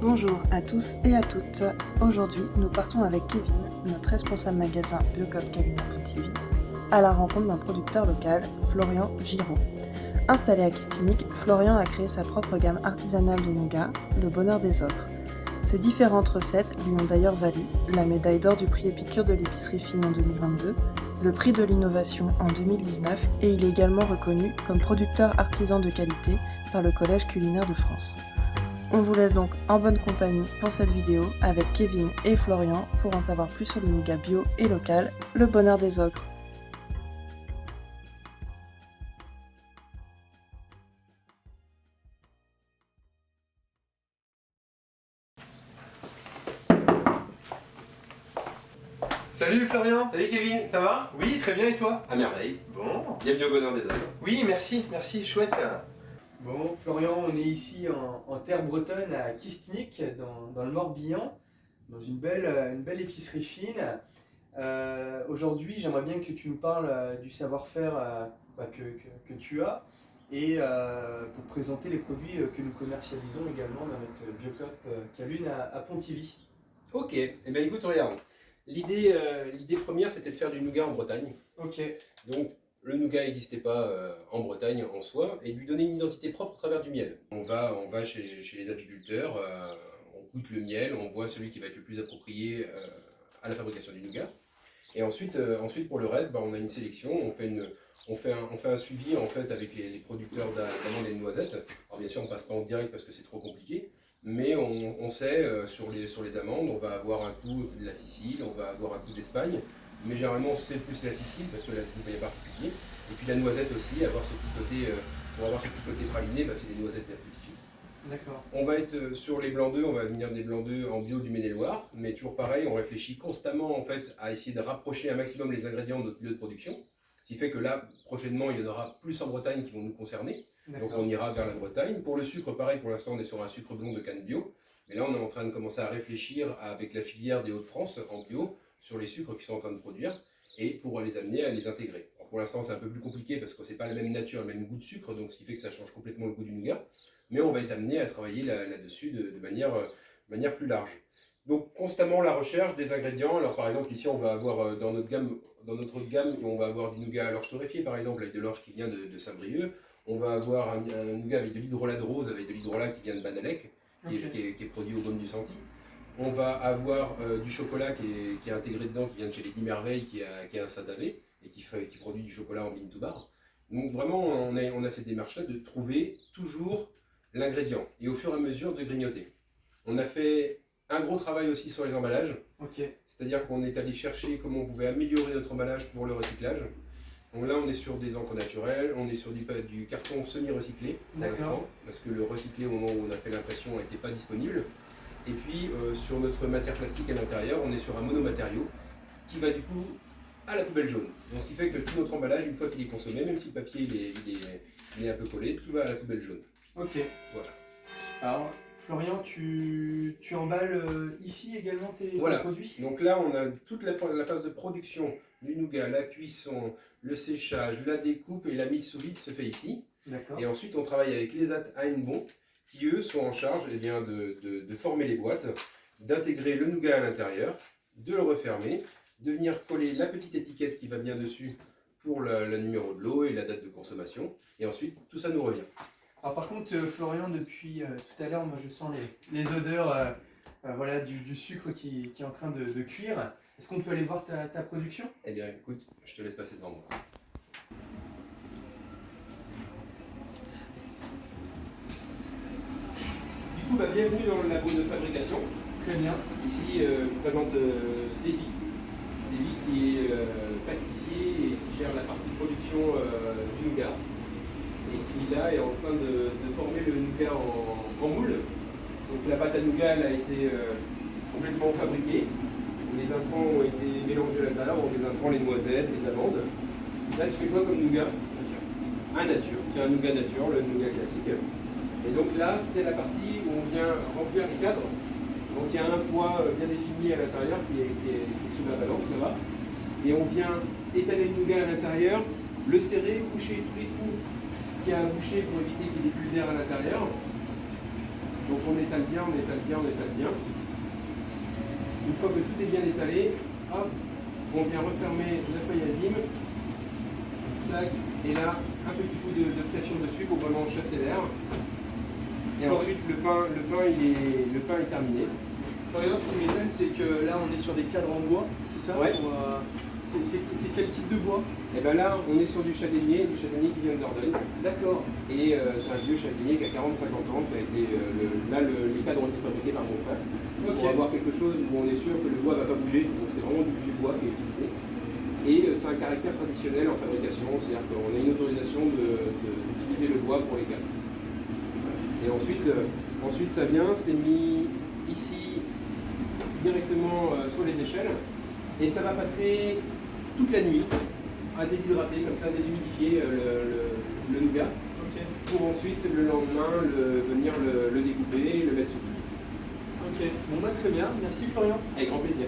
Bonjour à tous et à toutes. Aujourd'hui, nous partons avec Kevin, notre responsable magasin Biocop Calumet à Pontivy, à la rencontre d'un producteur local, Florian Giraud. Installé à Kistinic, Florian a créé sa propre gamme artisanale de nougat, le bonheur des ogres. Ses différentes recettes lui ont d'ailleurs valu la médaille d'or du prix Épicure de l'épicerie fine en 2022, le prix de l'innovation en 2019 et il est également reconnu comme producteur artisan de qualité par le Collège culinaire de France. On vous laisse donc en bonne compagnie pour cette vidéo avec Kevin et Florian pour en savoir plus sur le nougat bio et local, le bonheur des ogres. Salut Florian. Salut Kevin, ça va? Oui, très bien et toi? À merveille. Bon. Bienvenue au bonheur des ogres. Oui, merci, chouette. Bon, Florian, on est ici en terre bretonne à Kistinic, dans le Morbihan, dans une belle épicerie fine. Aujourd'hui, j'aimerais bien que tu nous parles du savoir-faire que tu as et pour présenter les produits que nous commercialisons également dans notre Biocop Calumet à Pontivy. Ok, et bien écoute, regarde. L'idée première, c'était de faire du nougat en Bretagne. Ok. Donc, le nougat n'existait pas en Bretagne en soi, et lui donner une identité propre au travers du miel. On va chez les apiculteurs, on goûte le miel, on voit celui qui va être le plus approprié à la fabrication du nougat. Et ensuite pour le reste, on a une sélection, on fait un suivi en fait avec les producteurs d'amandes et de noisettes. Alors bien sûr, on ne passe pas en direct parce que c'est trop compliqué. Mais on sait, sur les amandes, on va avoir un coup de la Sicile, on va avoir un coup d'Espagne, mais généralement c'est plus la Sicile parce que là c'est un pays particulier. Et puis la noisette aussi, pour avoir ce petit côté praliné, c'est des noisettes bien spécifiques. D'accord. On va être sur les blancs d'œufs, on va venir des blancs d'œufs en bio du Maine-et-Loire, mais toujours pareil, on réfléchit constamment en fait à essayer de rapprocher un maximum les ingrédients de notre lieu de production. Ce qui fait que là, prochainement, il y en aura plus en Bretagne qui vont nous concerner. Donc on ira vers la Bretagne. Pour le sucre, pareil, pour l'instant on est sur un sucre blond de canne bio. Mais là on est en train de commencer à réfléchir avec la filière des Hauts-de-France en bio sur les sucres qu'ils sont en train de produire et pour les amener à les intégrer. Alors, pour l'instant c'est un peu plus compliqué parce que c'est pas la même nature, le même goût de sucre, donc ce qui fait que ça change complètement le goût du nougat. Mais on va être amené à travailler là-dessus de manière plus large. Donc constamment la recherche des ingrédients. Alors par exemple ici on va avoir dans notre gamme, on va avoir du nougat à l'orge torréfié par exemple avec de l'orge qui vient de Saint-Brieuc. On va avoir un nougat avec de l'hydrolat de rose, avec de l'hydrolat qui vient de Banalec, qui est produit au Baume du Santi. On va avoir du chocolat qui est intégré dedans, qui vient de chez les 10 Merveilles, qui est un Saint-Davé, et qui produit du chocolat en bean to bar. Donc vraiment, on a cette démarche-là de trouver toujours l'ingrédient, et au fur et à mesure de grignoter. On a fait un gros travail aussi sur les emballages, c'est-à-dire qu'on est allé chercher comment on pouvait améliorer notre emballage pour le recyclage. Donc là, on est sur des encres naturelles, on est sur du carton semi-recyclé pour l'instant, parce que le recyclé au moment où on a fait l'impression n'était pas disponible. Et puis sur notre matière plastique à l'intérieur, on est sur un monomatériau qui va du coup à la poubelle jaune. Donc ce qui fait que tout notre emballage, une fois qu'il est consommé, même si le papier il est un peu collé, tout va à la poubelle jaune. Ok. Voilà. Alors, Florian, tu emballes ici également tes produits? Donc là, on a toute la phase de production du nougat, la cuisson, le séchage, la découpe et la mise sous vide se fait ici. Et ensuite, on travaille avec les Heinbon qui, eux, sont en charge de former les boîtes, d'intégrer le nougat à l'intérieur, de le refermer, de venir coller la petite étiquette qui va bien dessus pour le numéro de lot et la date de consommation. Et ensuite, tout ça nous revient. Alors par contre, Florian, depuis tout à l'heure, moi je sens les odeurs du sucre qui est en train de cuire. Est-ce qu'on peut aller voir ta production? Eh bien écoute, je te laisse passer devant moi. Du coup, bienvenue dans le labo de fabrication. Très bien. Ici, je présente Davy. Davy qui est pâtissier et qui gère la partie production du nougat. Et qui là est en train de former le nougat en moule. Donc la pâte à nougat elle a été complètement fabriquée. Les intrants ont été mélangés à l'intérieur, donc les intrants, les noisettes, les amandes. Là tu fais quoi comme nougat? Nature. Un nature, c'est un nougat nature, le nougat classique. Et donc là c'est la partie où on vient remplir les cadres. Donc il y a un poids bien défini à l'intérieur qui est sous la balance là-bas. Et on vient étaler le nougat à l'intérieur, le serrer, boucher tous les trous qu'il y a à boucher pour éviter qu'il y ait plus d'air à l'intérieur. Donc on étale bien, on étale bien, on étale bien. Une fois que tout est bien étalé, hop, on vient refermer la feuille azime. Tac, et là, un petit coup de pression dessus pour vraiment chasser l'air. Et ensuite, le pain est terminé. Par exemple, ce qui m'étonne, c'est que là, on est sur des cadres en bois, c'est ça? Ouais. C'est quel type de bois? Et bien là, on est sur du châtaignier qui vient de Dordogne. D'accord. Et c'est un vieux châtaignier qui a 40-50 ans, qui a été. Les cadres ont été fabriqués par mon frère. Ok. Pour avoir quelque chose où on est sûr que le bois ne va pas bouger. Donc c'est vraiment du vieux bois qui est utilisé. Et c'est un caractère traditionnel en fabrication, c'est-à-dire qu'on a une autorisation d'utiliser le bois pour les cadres. Et ensuite ça vient, c'est mis ici directement sur les échelles. Et ça va passer toute la nuit à déshydrater, comme ça, à déshumidifier le nougat. Ok. Pour ensuite, le lendemain, venir le découper et le mettre sous. Ok. Bon, bah, très bien. Merci, Florian. Avec grand plaisir.